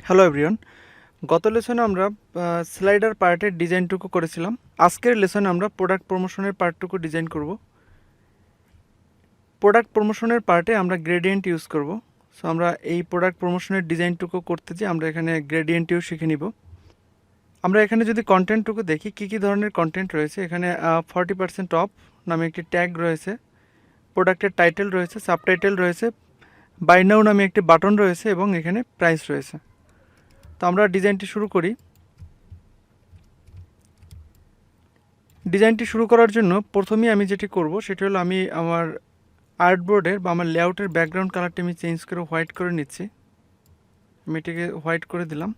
Hello everyone, গত লেসনে আমরা slider পার্টের ডিজাইনটুকু করেছিলাম। আজকের লেসনে আমরা প্রোডাক্ট প্রমোশনের পার্টটুকু ডিজাইন করব। প্রোডাক্ট প্রমোশনের পার্টে আমরা গ্রেডিয়েন্ট ইউজ করব। সো আমরা এই প্রোডাক্ট প্রমোশনের ডিজাইনটুকু করতে যে আমরা এখানে গ্রেডিয়েন্ট ইউজ শিখে নিব। আমরা এখানে যদি কন্টেন্টটুকু দেখি কী ধরনের কন্টেন্ট রয়েছে, এখানে 40% অফ নামে একটি ট্যাগ রয়েছে, প্রোডাক্টের টাইটেল রয়েছে, সাবটাইটেল রয়েছে, বাই নাও নামে একটি বাটন রয়েছে এবং এখানে প্রাইস রয়েছে। তো আমরা ডিজাইনটি শুরু করি। ডিজাইনটি শুরু করার জন্য প্রথমেই আমি যেটি করব সেটি হলো আমি আমার আর্টবোর্ডের বা আমার লেআউটের ব্যাকগ্রাউন্ড কালারটি আমি চেঞ্জ করে হোয়াইট করে নিচ্ছি। আমি এটিকে হোয়াইট করে দিলাম।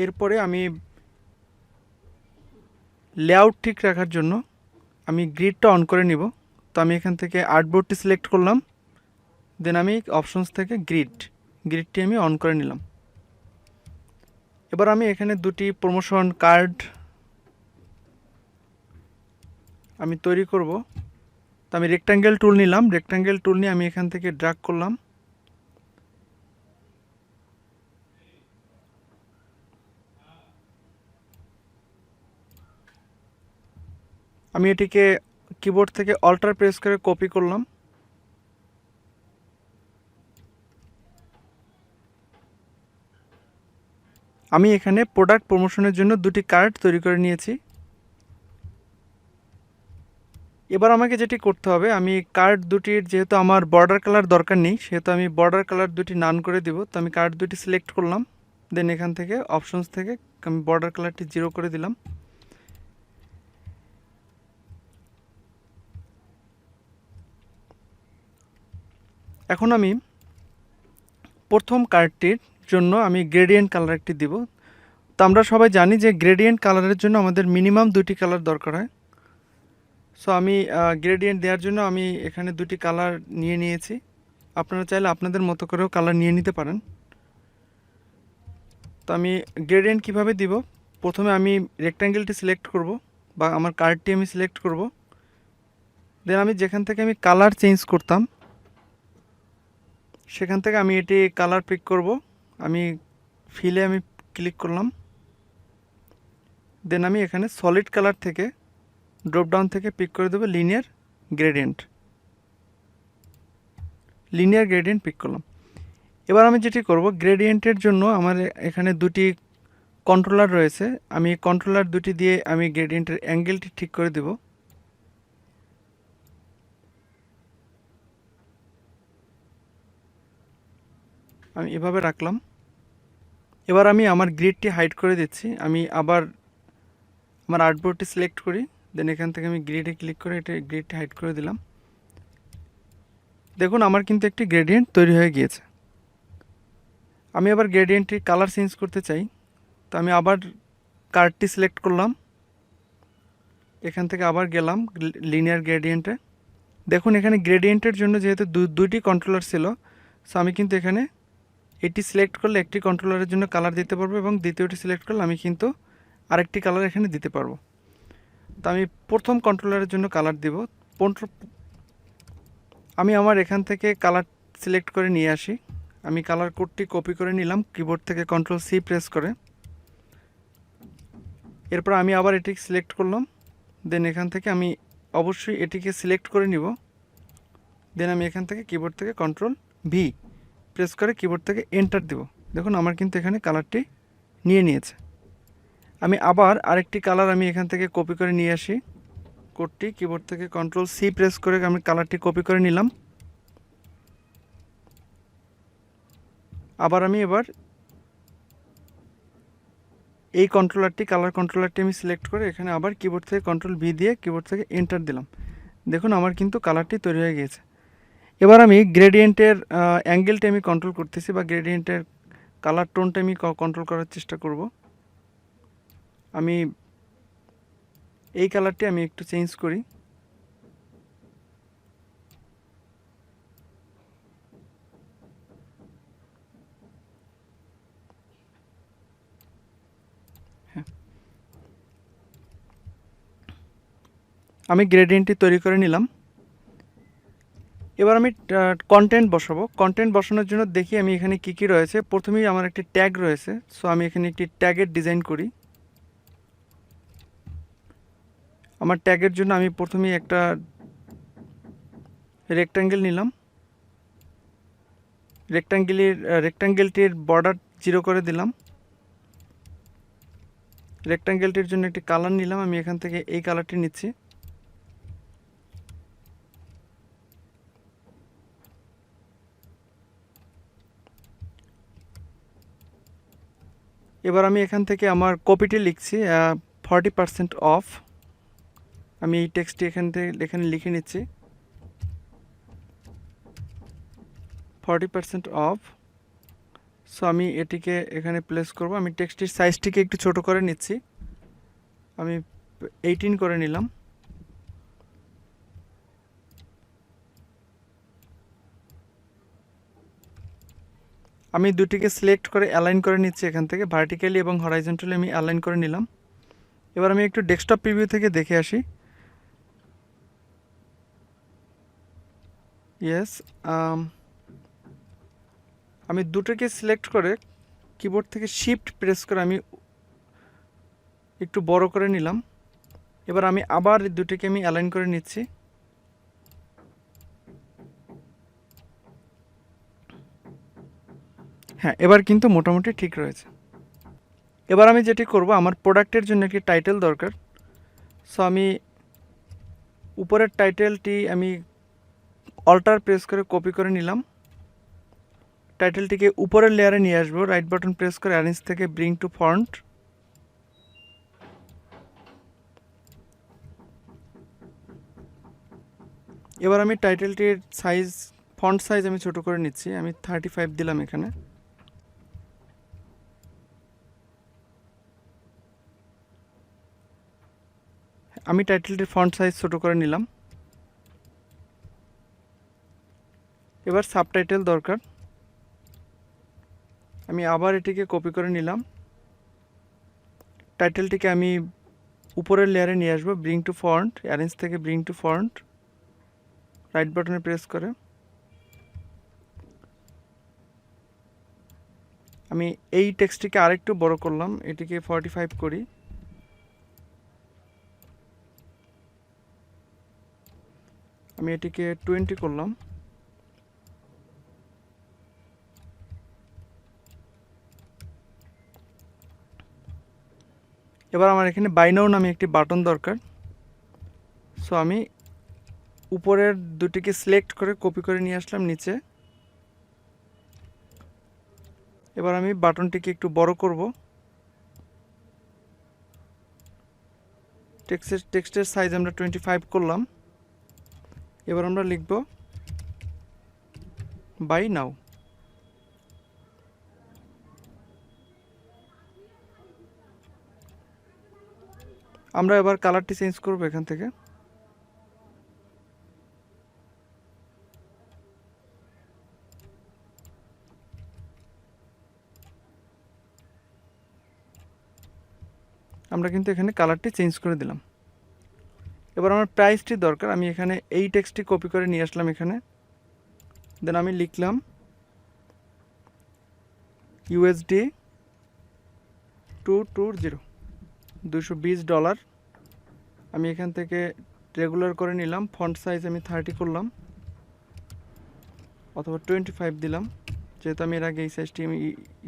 এরপরে আমি লেআউট ঠিক রাখার জন্য আমি গ্রিডটা অন করে নিব। তো আমি এখান থেকে আর্টবোর্ডটি সিলেক্ট করলাম, দেন আমি অপশনস থেকে গ্রিডটি আমি অন করে নিলাম। এবার আমি এখানে দুটি প্রমোশন কার্ড আমি তৈরি করব। তো আমি রেক্ট্যাঙ্গেল টুল নিলাম, রেক্ট্যাঙ্গেল টুল নিয়ে আমি এখান থেকে ড্র্যাগ করলাম। আমি এটিকে কিবোর্ড থেকে অল্টার প্রেস করে কপি করলাম। আমি এখানে প্রোডাক্ট প্রমোশনের জন্য দুটি কার্ড তৈরি করে নিয়েছি। এবার আমাকে যেটি করতে হবে, আমি কার্ড দুটির যেহেতু আমার বর্ডার কালার দরকার নেই সেহেতু আমি বর্ডার কালার দুটি নান করে দিব। তো আমি কার্ড দুটি সিলেক্ট করলাম, দেন এখান থেকে অপশনস থেকে আমি বর্ডার কালারটি 0 করে দিলাম। এখন আমি প্রথম কার্ডটির জন্য আমি গ্রেডিয়েন্ট কালার একটি দিব। তো আমরা সবাই জানি যে গ্রেডিয়েন্ট কালারের জন্য আমাদের মিনিমাম দুটি কালার দরকার হয়। সো আমি গ্রেডিয়েন্ট দেওয়ার জন্য আমি এখানে দুটি কালার নিয়ে নিয়েছি। আপনারা চাইলে আপনাদের মতো করেও কালার নিয়ে নিতে পারেন। তো আমি গ্রেডিয়েন্ট কিভাবে দিব, প্রথমে আমি রেক্ট্যাঙ্গেলটি সিলেক্ট করব বা আমার কার্ডটি আমি সিলেক্ট করব। দেন আমি যেখান থেকে আমি কালার চেঞ্জ করতাম সেখান থেকে আমি এটি কালার পিক করব। আমি ফিলে আমি ক্লিক করলাম, দেন আমি এখানে সলিড কালার থেকে ড্রপ ডাউন থেকে পিক করে দেবো লিনিয়ার গ্রেডিয়েন্ট পিক করলাম। এবার আমি যেটি করব, গ্রেডিয়েন্টের জন্য আমার এখানে দুটি কন্ট্রোলার রয়েছে। আমি কন্ট্রোলার দুটি দিয়ে আমি গ্রেডিয়েন্টের অ্যাঙ্গেলটি ঠিক করে দেব। আমি এভাবে রাখলাম। এবার আমি আমার গ্রিডটি হাইড করে দিচ্ছি। আমি আবার আমার আর্টবোর্ডটি সিলেক্ট করি, দেন এখান থেকে আমি গ্রিডে ক্লিক করে এটা গ্রিডটি হাইড করে দিলাম। দেখুন আমার কিন্তু একটি গ্রেডিয়েন্ট তৈরি হয়ে গিয়েছে। আমি আবার গ্রেডিয়েন্টটির কালার চেঞ্জ করতে চাই। তো আমি আবার কার্ডটি সিলেক্ট করলাম, এখান থেকে আবার গেলাম লিনিয়ার গ্রেডিয়েন্টে। দেখুন এখানে গ্রেডিয়েন্টের জন্য যেহেতু দুইটি কন্ট্রোলার ছিল, সো আমি কিন্তু এখানে এটি সিলেক্ট করলে একটি কন্ট্রোলারের জন্য কালার দিতে পারবো এবং দ্বিতীয়টি সিলেক্ট করলে আমি কিন্তু আরেকটি কালার এখানে দিতে পারবো। তো আমি প্রথম কন্ট্রোলারের জন্য কালার দিব। আমি আমার এখান থেকে কালার সিলেক্ট করে নিয়ে আসি। আমি কালার কোডটি কপি করে নিলাম কিবোর্ড থেকে Ctrl+C প্রেস করে। এরপর আমি আবার এটি সিলেক্ট করলাম, দেন এখান থেকে আমি অবশ্যই এটিকে সিলেক্ট করে নিব। দেন আমি এখান থেকে কিবোর্ড থেকে Ctrl+V প্রেস করে কিবোর্ড থেকে এন্টার দেব। দেখুন আমার কিন্তু এখানে কালারটি নিয়ে নিয়েছে। আমি আবার আরেকটি কালার আমি এখান থেকে কপি করে নিয়ে আসি, কোডটি কিবোর্ড থেকে Ctrl+C প্রেস করে আমি কালারটি কপি করে নিলাম। আবার আমি এবার এই কালার কন্ট্রোলারটি আমি সিলেক্ট করে এখানে আবার কিবোর্ড থেকে Ctrl+V দিয়ে কিবোর্ড থেকে এন্টার দিলাম। দেখুন আমার কিন্তু কালারটি তৈরি হয়ে গিয়েছে। এবার আমি গ্রেডিয়েন্টের অ্যাঙ্গেলটি আমি কন্ট্রোল করতেছি বা গ্রেডিয়েন্টের কালার টোনটা আমি কন্ট্রোল করার চেষ্টা করব। আমি এই কালারটি আমি একটু চেঞ্জ করি। হ্যাঁ, আমি গ্রেডিয়েন্টটি তৈরি করে নিলাম। এবার আমি কন্টেন্ট বসাবো। কন্টেন্ট বসানোর জন্য দেখি আমি এখানে কি কি রয়েছে। প্রথমেই আমার একটি ট্যাগ রয়েছে, সো আমি এখানে একটি ট্যাগের ডিজাইন করি। আমার ট্যাগের জন্য আমি প্রথমেই একটা রেক্ট্যাঙ্গেল নিলাম। রেক্ট্যাঙ্গেলটির বর্ডার 0 করে দিলাম। রেক্ট্যাঙ্গেলটির জন্য একটি কালার নিলাম, আমি এখান থেকে এই কালারটি নিচ্ছি। এবার আমি এখান থেকে আমার কপিটি লিখছি 40% অফ। আমি এই টেক্সটটি এখানে লিখে নিচ্ছি 40% অফ। সো আমি এটিকে এখানে প্লেস করব। আমি টেক্সটির সাইজটিকে একটু ছোট করে নিচ্ছি, আমি 18 করে নিলাম। আমি দুটিকে সিলেক্ট করে অ্যালাইন করে নিচ্ছি, এখান থেকে ভার্টিক্যালি এবং হরাইজন্টালি আমি অ্যালাইন করে নিলাম। এবার আমি একটু ডেস্কটপ প্রিভিউ থেকে দেখে আসি। ইয়েস, আমি দুটোকে সিলেক্ট করে কিবোর্ড থেকে শিফট প্রেস করে আমি একটু বড় করে নিলাম। এবার আমি আবার দুটোকে আমি অ্যালাইন করে নিচ্ছি। হ্যাঁ, এবার কিন্তু মোটামুটি ঠিক রয়েছে। এবার আমি যেটি করব, আমার প্রোডাক্টের জন্য একটি টাইটেল দরকার। সো আমি উপরের টাইটেলটি আমি অল্টার প্রেস করে কপি করে নিলাম। টাইটেলটিকে উপরের লেয়ারে নিয়ে আসবো, রাইট বাটন প্রেস করে অ্যারেঞ্জ থেকে ব্রিং টু ফন্ট। এবার আমি টাইটেলটির ফন্ট সাইজ আমি ছোট করে নিচ্ছি, আমি 35 দিলাম এখানে। আমি টাইটেলটির ফন্ট সাইজ ছোট করে নিলাম। এবার সাবটাইটেল দরকার, আমি আবার এটিকে কপি করে নিলাম। টাইটেলটিকে আমি উপরের লেয়ারে নিয়ে আসবো, ব্রিং টু ফন্ট, অ্যারেঞ্জ থেকে ব্রিং টু ফন্ট, রাইট বাটনে প্রেস করে আমি এই টেক্সটটিকে আরেকটু বড় করলাম, এটিকে 45 করি। আমি এটিকে 20 করলাম। এবার আমার এখানে বাই নাও নামে একটি বাটন দরকার। সো আমি উপরের দুটিকে সিলেক্ট করে কপি করে নিয়ে আসলাম নিচে। এবার আমি বাটনটিকে একটু বড় করব। টেক্সটের সাইজ আমরা 25 করলাম। এবার আমরা লিখব বাই নাও। আমরা এবার কালারটি চেঞ্জ করব এখান থেকে। আমরা কিন্তু এখানে কালারটি চেঞ্জ করে দিলাম। এবার আমার প্রাইসটি দরকার, আমি এখানে এই টেক্সটটি কপি করে নিয়ে আসলাম এখানে। দেন আমি লিখলাম ইউএসডি 220, $220। আমি এখান থেকে রেগুলার করে নিলাম, ফন্ট সাইজ আমি 30 করলাম অথবা 25 দিলাম, যেহেতু আমি এর আগে এই সাইজটি আমি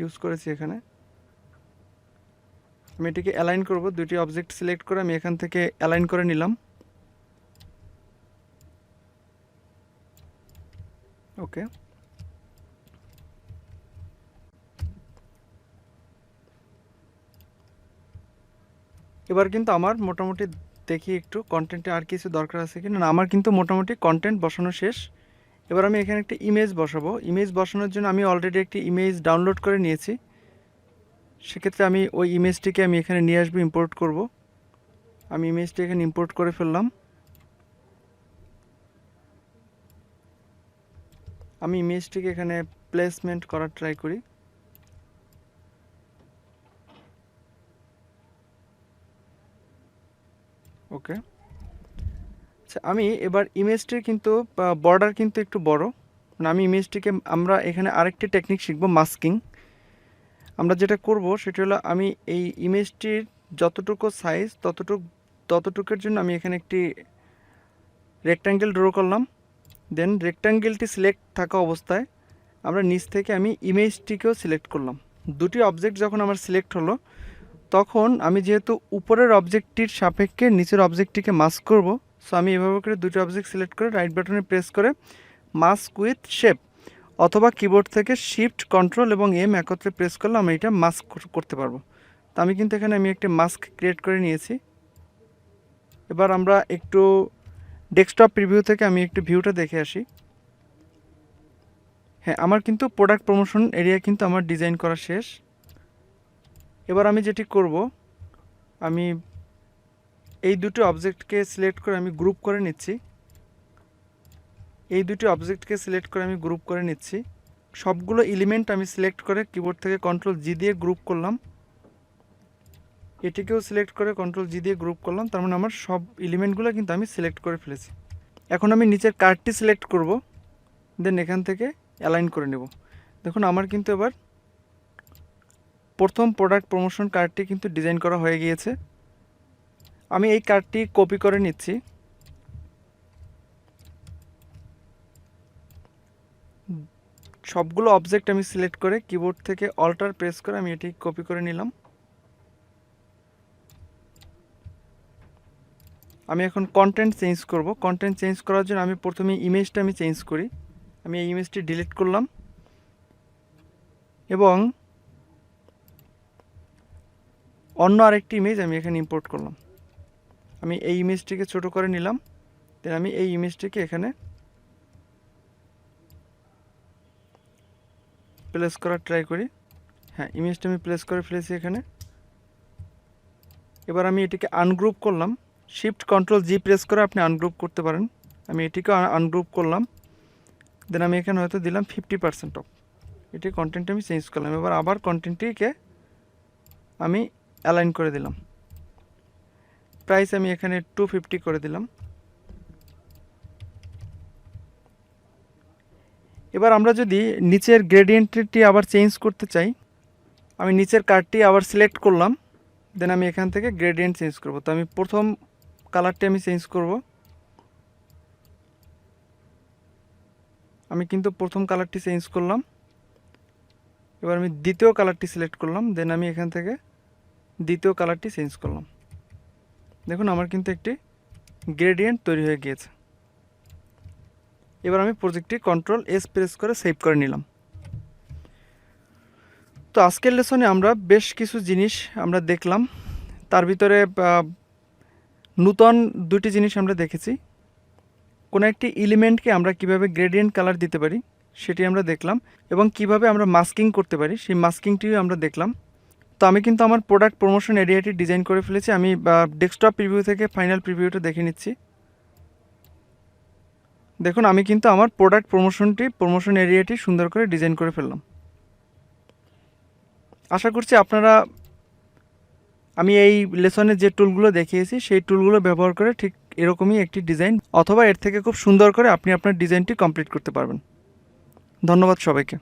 ইউজ করেছি এখানে। আমি এটিকে অ্যালাইন করব, দুটি অবজেক্ট সিলেক্ট করে আমি এখান থেকে অ্যালাইন করে নিলাম। ওকে, এবার কিন্তু আমার মোটামুটি দেখি একটু কন্টেন্টে আর কিছু দরকার আছে কি না। আমার কিন্তু মোটামুটি কন্টেন্ট বসানো শেষ। এবার আমি এখানে একটা ইমেজ বসাবো। ইমেজ বসানোর জন্য আমি অলরেডি একটি ইমেজ ডাউনলোড করে নিয়েছি। সেক্ষেত্রে আমি ওই ইমেজটিকে আমি এখানে নিয়ে আসবো, ইম্পোর্ট করব। আমি ইমেজটি এখানে ইম্পোর্ট করে ফেললাম। আমি ইমেজটিকে এখানে প্লেসমেন্ট করার ট্রাই করি। ওকে, আমি এবার ইমেজটির কিন্তু বর্ডার কিন্তু একটু বড়, মানে আমি ইমেজটিকে আমরা এখানে আরেকটি টেকনিক শিখব, মাস্কিং। আমরা যেটা করব সেটা হলো আমি এই ইমেজটির যতটুকু সাইজ ততটুকুর জন্য আমি এখানে একটি রেক্ট্যাঙ্গেল ড্র করলাম। দেন রেক্ট্যাঙ্গেলটি সিলেক্ট থাকা অবস্থায় আমরা নিচ থেকে আমি ইমেজটিকেও সিলেক্ট করলাম। দুটি অবজেক্ট যখন আমার সিলেক্ট হলো, তখন আমি যেহেতু উপরের অবজেক্টটির সাপেক্ষে নিচের অবজেক্টটিকে মাস্ক করব, সো আমি এভাবে করে দুটি অবজেক্ট সিলেক্ট করে রাইট বাটনে প্রেস করে মাস্ক উইথ শেপ, অথবা কিবোর্ড থেকে শিফট কন্ট্রোল এবং এম একত্রে প্রেস করলে আমি এটা মাস্ক করতে পারবো। তো আমি কিন্তু এখানে আমি একটি মাস্ক ক্রিয়েট করে নিয়েছি। এবার আমরা একটু ডেস্কটপ প্রিভিউ থেকে আমি একটু ভিউটা দেখে আসি। হ্যাঁ, আমার কিন্তু প্রোডাক্ট প্রমোশন এরিয়া কিন্তু আমার ডিজাইন করা শেষ। এবার আমি যেটি করব, আমি এই দুটো অবজেক্টকে সিলেক্ট করে আমি গ্রুপ করে নিচ্ছি। সবগুলো এলিমেন্ট আমি সিলেক্ট করে কিবোর্ড থেকে কন্ট্রোল জি দিয়ে গ্রুপ করলাম। এটিকেও সিলেক্ট করে কন্ট্রোল জি দিয়ে গ্রুপ করলাম। তার মানে আমার সব এলিমেন্টগুলো কিন্তু আমি সিলেক্ট করে ফেলেছি। এখন আমি নিচের কার্ডটি সিলেক্ট করব, দেন এখান থেকে অ্যালাইন করে নেব। দেখুন আমার কিন্তু এবার প্রথম প্রোডাক্ট প্রমোশন কার্ডটি কিন্তু ডিজাইন করা হয়ে গিয়েছে। আমি এই কার্ডটি কপি করে নিচ্ছি। সবগুলো অবজেক্ট আমি সিলেক্ট করে কিবোর্ড থেকে অল্টার প্রেস করে আমি এটি কপি করে নিলাম। আমি এখন কন্টেন্ট চেঞ্জ করব। কন্টেন্ট চেঞ্জ করার জন্য আমি প্রথমে ইমেজটা আমি চেঞ্জ করি। আমি এই ইমেজটি ডিলিট করলাম এবং অন্য আরেকটি ইমেজ আমি এখানে ইম্পোর্ট করলাম। আমি এই ইমেজটিকে ছোট করে নিলাম, দেন আমি এই ইমেজটিকে এখানে প্লেস করার ট্রাই করি। হ্যাঁ, ইমেজটা আমি প্লেস করে ফেলেছি এখানে। এবার আমি এটিকে আনগ্রুপ করলাম। শিফট কন্ট্রোল জি প্রেস করে আপনি আনগ্রুপ করতে পারেন। আমি এটিকে আনগ্রুপ করলাম, দেন আমি এখানে হয়তো দিলাম 50% অফ। এটি কন্টেন্ট আমি চেঞ্জ করলাম। এবার আবার কন্টেন্টটিকে আমি অ্যালাইন করে দিলাম। প্রাইস আমি এখানে 250 করে দিলাম। এবার আমরা যদি নিচের গ্রেডিয়েন্টটি আবার চেঞ্জ করতে চাই, আমি নিচের কার্ডটি আবার সিলেক্ট করলাম, দেন আমি এখান থেকে গ্রেডিয়েন্ট চেঞ্জ করব। তো আমি প্রথম কালারটি আমি চেঞ্জ করব। আমি কিন্তু প্রথম কালারটি চেঞ্জ করলাম। এবার আমি দ্বিতীয় কালারটি সিলেক্ট করলাম, দেন আমি এখান থেকে দ্বিতীয় কালারটি চেঞ্জ করলাম। দেখুন আমার কিন্তু একটি গ্রেডিয়েন্ট তৈরি হয়ে গিয়েছে। এবার আমি প্রজেক্টটি কন্ট্রোল এস প্রেস করে সেভ করে নিলাম। তো আজকের লেসনে আমরা বেশ কিছু জিনিস আমরা দেখলাম। তার ভিতরে নূতন দুটি জিনিস আমরা দেখেছি। কোনো একটি এলিমেন্টকে আমরা কিভাবে গ্রেডিয়েন্ট কালার দিতে পারি সেটি আমরা দেখলাম, এবং কিভাবে আমরা মাস্কিং করতে পারি সেই মাস্কিংটিও আমরা দেখলাম। তো আমি কিন্তু আমার প্রোডাক্ট প্রমোশন এরিয়াটি ডিজাইন করে ফেলেছি। আমি ডেস্কটপ প্রিভিউ থেকে ফাইনাল প্রিভিউটা দেখে নিচ্ছি। দেখুন আমি কিন্তু আমার প্রোডাক্ট প্রমোশন এরিয়াটি সুন্দর করে ডিজাইন করে ফেললাম। আশা করছি আপনারা আমি এই লেসনে যে টুলগুলো দেখিয়েছি সেই টুলগুলো ব্যবহার করে ঠিক এরকমই একটি ডিজাইন অথবা এর থেকে খুব সুন্দর করে আপনি আপনার ডিজাইনটি কমপ্লিট করতে পারবেন। ধন্যবাদ সবাইকে।